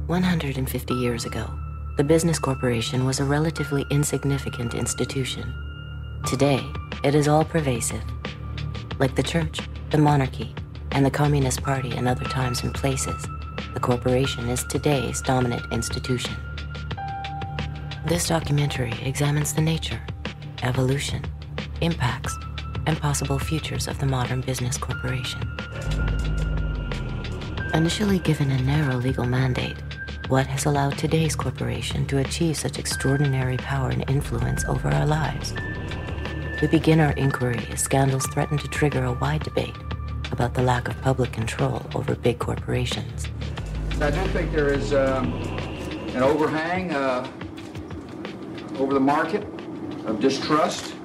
150 years ago, the business corporation was a relatively insignificant institution. Today, it is all-pervasive. Like the church, the monarchy, and the Communist Party in other times and places, the corporation is today's dominant institution. This documentary examines the nature, evolution, impacts, and possible futures of the modern business corporation. Initially given a narrow legal mandate, what has allowed today's corporation to achieve such extraordinary power and influence over our lives? We begin our inquiry as scandals threaten to trigger a wide debate about the lack of public control over big corporations. I do think there is an overhang over the market of distrust.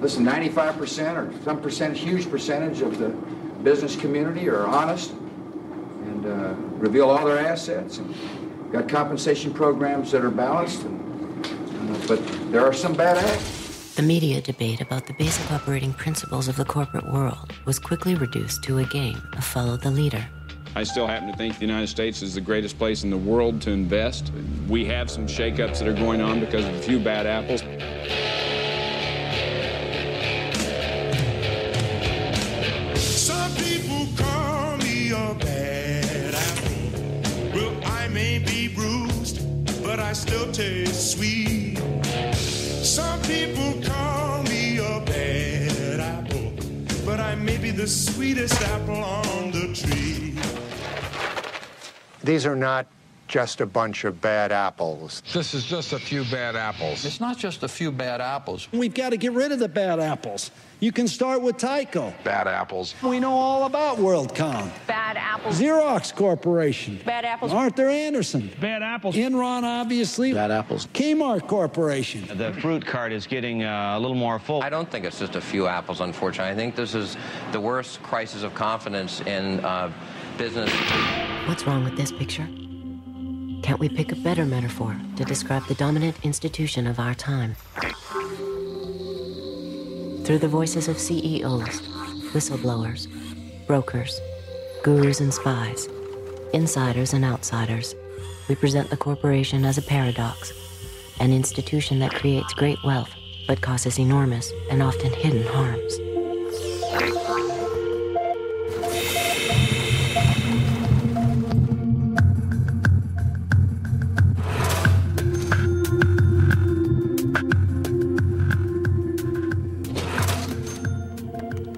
Listen, 95% or some percentage, huge percentage of the business community are honest and reveal all their assets. And got compensation programs that are balanced, but there are some bad acts. The media debate about the basic operating principles of the corporate world was quickly reduced to a game of follow the leader. I still happen to think the United States is the greatest place in the world to invest. We have some shakeups that are going on because of a few bad apples. Some people call me a bad apple. Well, I may be bruised, but I still taste sweet. Some people call me a bad apple, but I may be the sweetest apple on the tree. These are not just a bunch of bad apples. This is just a few bad apples. It's not just a few bad apples. We've got to get rid of the bad apples. You can start with Tyco. Bad apples. We know all about WorldCom. Bad apples. Xerox Corporation. Bad apples. Arthur Anderson. Bad apples. Enron, obviously. Bad apples. Kmart Corporation. The fruit cart is getting a little more full. I don't think it's just a few apples, unfortunately. I think this is the worst crisis of confidence in business. What's wrong with this picture? Can't we pick a better metaphor to describe the dominant institution of our time? Through the voices of CEOs, whistleblowers, brokers, gurus and spies, insiders and outsiders, we present the corporation as a paradox, an institution that creates great wealth but causes enormous and often hidden harms.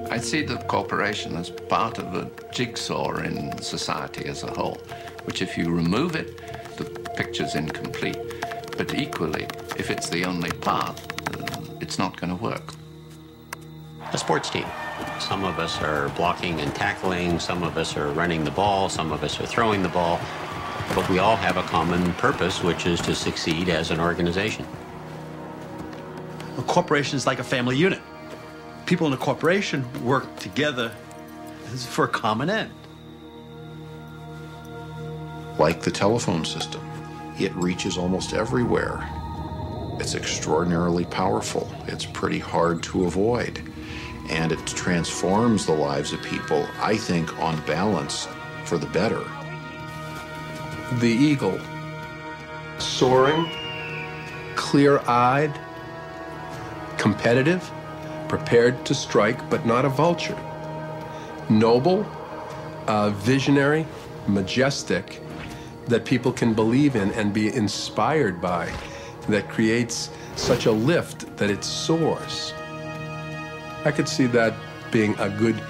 I see the corporation as part of a jigsaw in society as a whole, which if you remove it, the picture's incomplete. But equally, if it's the only part, it's not going to work. A sports team. Some of us are blocking and tackling, some of us are running the ball, some of us are throwing the ball, but we all have a common purpose, which is to succeed as an organization. A corporation is like a family unit. People in a corporation work together for a common end. Like the telephone system, it reaches almost everywhere. It's extraordinarily powerful. It's pretty hard to avoid. And it transforms the lives of people, I think, on balance, for the better. The eagle, soaring, clear-eyed, competitive, prepared to strike, but not a vulture. Noble, visionary, majestic, that people can believe in and be inspired by, that creates such a lift that it soars. I could see that being a good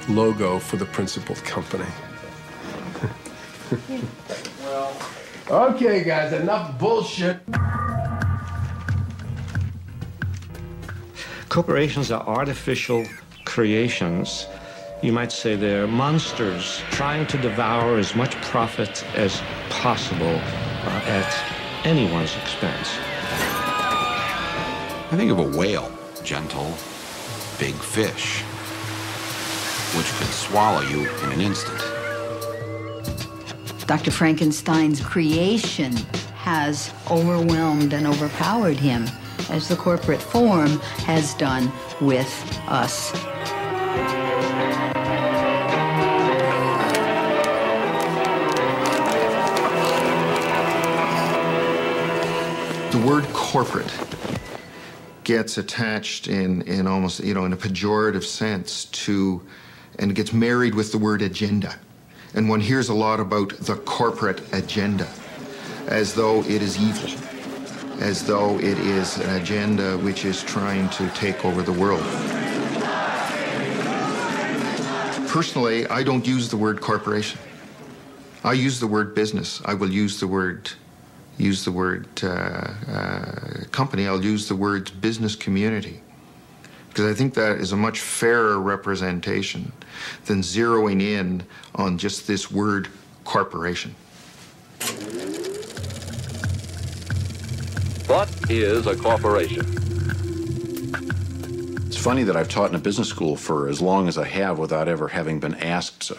logo for the principal company. Well, okay, guys, enough bullshit. Corporations are artificial creations. You might say they're monsters trying to devour as much profit as possible at anyone's expense. I think of a whale, gentle, big fish, which could swallow you in an instant. Dr. Frankenstein's creation has overwhelmed and overpowered him, as the corporate form has done with us. The word corporate gets attached in almost, in a pejorative sense to, and gets married with the word agenda. And one hears a lot about the corporate agenda, as though it is evil, as though it is an agenda which is trying to take over the world. Personally, I don't use the word corporation. I use the word business. I will use the word company. I'll use the word business community, because I think that is a much fairer representation than zeroing in on just this word corporation. What is a corporation? It's funny that I've taught in a business school for as long as I have without ever having been asked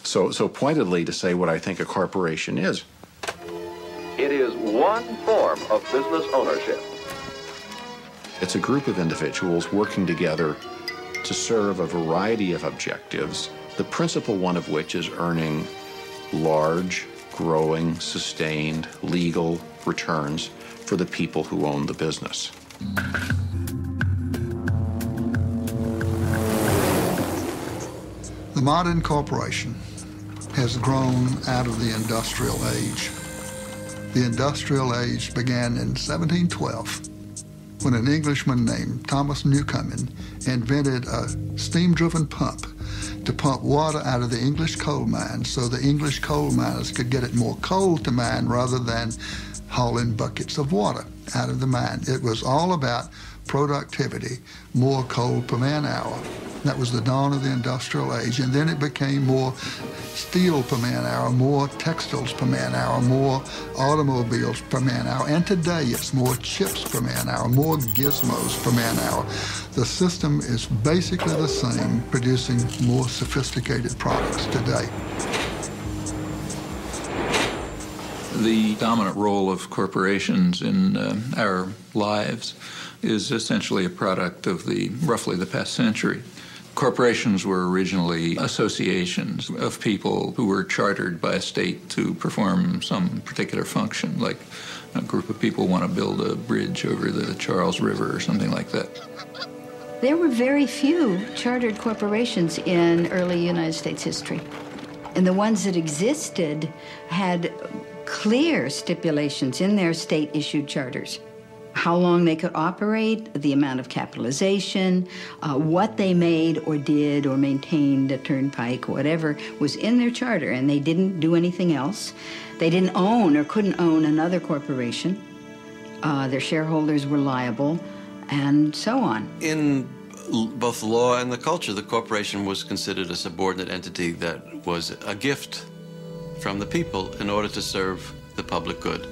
so pointedly to say what I think a corporation is. It is one form of business ownership. It's a group of individuals working together to serve a variety of objectives, the principal one of which is earning large, growing, sustained, legal returns for the people who own the business. The modern corporation has grown out of the industrial age. The industrial age began in 1712 when an Englishman named Thomas Newcomen invented a steam-driven pump to pump water out of the English coal mines so the English coal miners could get it more coal to mine rather than hauling buckets of water out of the mine. It was all about productivity, more coal per man hour. That was the dawn of the industrial age, and then it became more steel per man hour, more textiles per man hour, more automobiles per man hour, and today it's more chips per man hour, more gizmos per man hour. The system is basically the same, producing more sophisticated products today. The dominant role of corporations in our lives is essentially a product of roughly the past century. Corporations were originally associations of people who were chartered by a state to perform some particular function, like a group of people want to build a bridge over the Charles River or something like that. There were very few chartered corporations in early United States history. And the ones that existed had clear stipulations in their state-issued charters. How long they could operate, the amount of capitalization, what they made or did or maintained, a turnpike, whatever, was in their charter, and they didn't do anything else. They didn't own or couldn't own another corporation. Their shareholders were liable, and so on. In both the law and the culture, the corporation was considered a subordinate entity that was a gift from the people in order to serve the public good.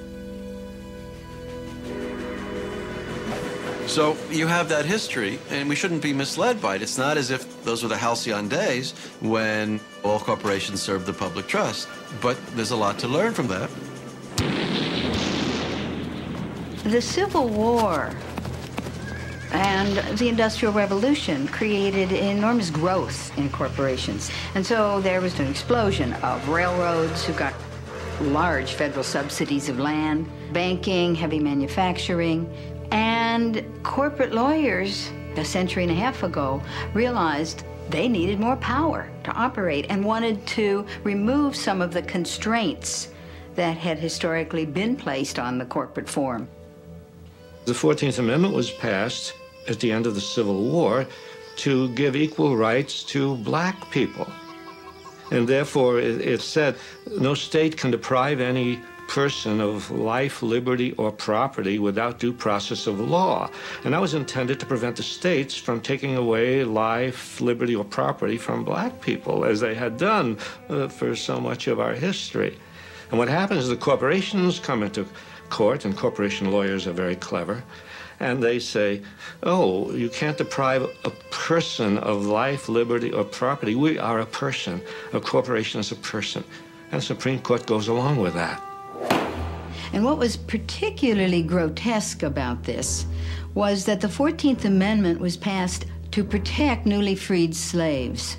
So you have that history, and we shouldn't be misled by it. It's not as if those were the halcyon days when all corporations served the public trust, but there's a lot to learn from that. The Civil War and the Industrial Revolution created enormous growth in corporations. And so there was an explosion of railroads who got large federal subsidies of land, banking, heavy manufacturing, and corporate lawyers a century and a half ago realized they needed more power to operate and wanted to remove some of the constraints that had historically been placed on the corporate form. The 14th Amendment was passed at the end of the Civil War to give equal rights to black people. And therefore, it said no state can deprive any person of life, liberty, or property without due process of law. And that was intended to prevent the states from taking away life, liberty, or property from black people, as they had done for so much of our history. And what happens is the corporations come into court, and corporation lawyers are very clever, and they say, oh, you can't deprive a person of life, liberty, or property. We are a person. A corporation is a person. And the Supreme Court goes along with that. And what was particularly grotesque about this was that the 14th Amendment was passed to protect newly freed slaves.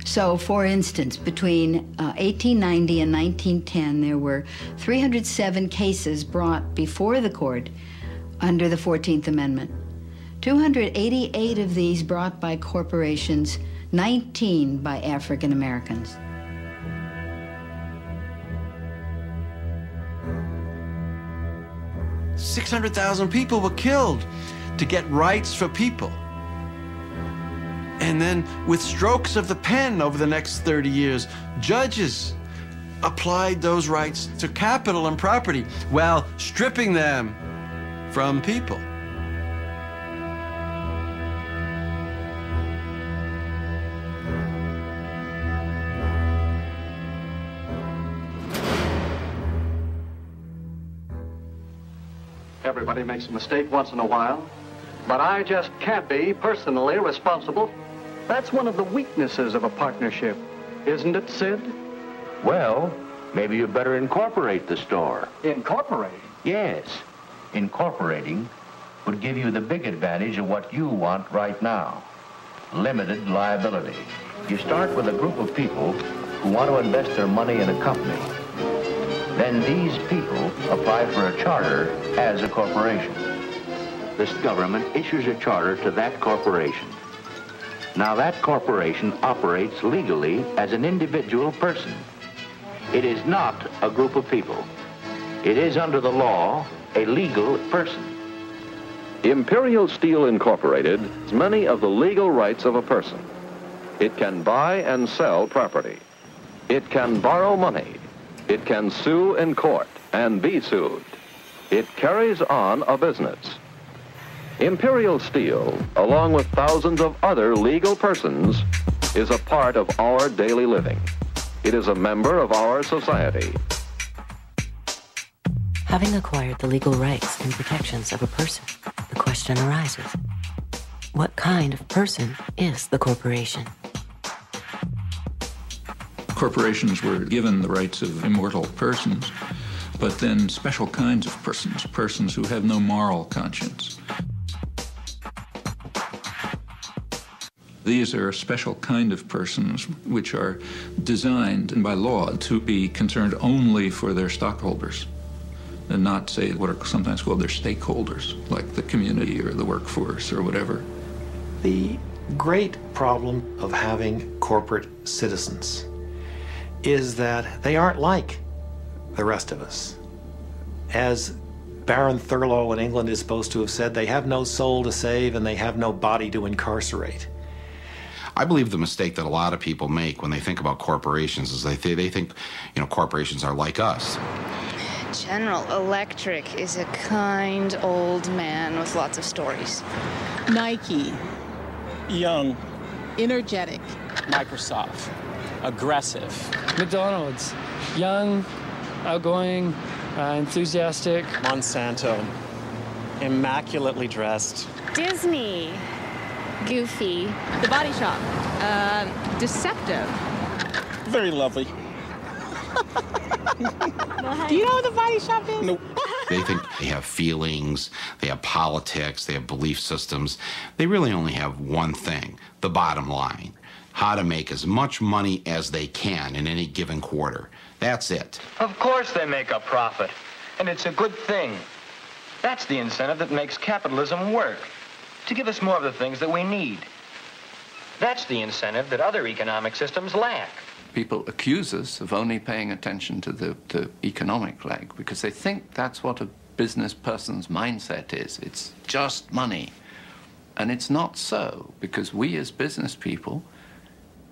So, for instance, between 1890 and 1910, there were 307 cases brought before the court under the 14th Amendment. 288 of these brought by corporations, 19 by African Americans. $600,000 people were killed to get rights for people. And then, with strokes of the pen over the next 30 years, judges applied those rights to capital and property while stripping them from people. Everybody makes a mistake once in a while, but I just can't be personally responsible. That's one of the weaknesses of a partnership, isn't it, Sid? Well, maybe you better incorporate the store. Incorporate? Yes. Incorporating would give you the big advantage of what you want right now. Limited liability. You start with a group of people who want to invest their money in a company. Then these people apply for a charter as a corporation. This government issues a charter to that corporation. Now that corporation operates legally as an individual person. It is not a group of people. It is under the law a legal person. Imperial Steel Incorporated has many of the legal rights of a person. It can buy and sell property. It can borrow money. It can sue in court and be sued. It carries on a business. Imperial Steel, along with thousands of other legal persons, is a part of our daily living. It is a member of our society. Having acquired the legal rights and protections of a person, the question arises, what kind of person is the corporation? Corporations were given the rights of immortal persons, but then special kinds of persons, persons who have no moral conscience. These are a special kind of persons which are designed by law to be concerned only for their stockholders and not, say, what are sometimes called their stakeholders, like the community or the workforce or whatever. The great problem of having corporate citizens is that they aren't like the rest of us. As Baron Thurlow in England is supposed to have said, they have no soul to save and they have no body to incarcerate. I believe the mistake that a lot of people make when they think about corporations is they think, you know, corporations are like us. General Electric is a kind old man with lots of stories. Nike, young, energetic. Microsoft, aggressive. McDonald's, young, outgoing, enthusiastic. Monsanto, immaculately dressed. Disney, goofy. The Body Shop, deceptive. Very lovely. Do you know what the Body Shop is? Nope. They think they have feelings, they have politics, they have belief systems. They really only have one thing, the bottom line. How to make as much money as they can in any given quarter. That's it. Of course they make a profit, and it's a good thing. That's the incentive that makes capitalism work, to give us more of the things that we need. That's the incentive that other economic systems lack. People accuse us of only paying attention to the economic leg because they think that's what a business person's mindset is. It's just money. And it's not so, because we as business people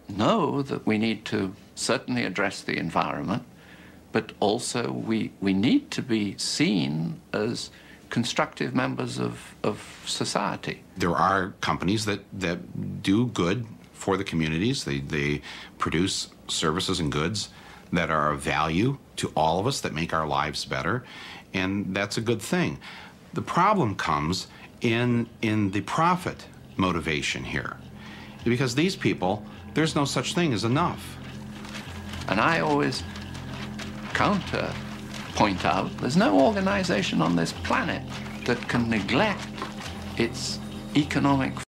know that we need to certainly address the environment, but also we need to be seen as constructive members of society. There are companies that do good for the communities. They produce services and goods that are of value to all of us, that make our lives better, and that's a good thing. The problem comes in the profit motivation here, because these people, there's no such thing as enough. And I always point out there's no organization on this planet that can neglect its economic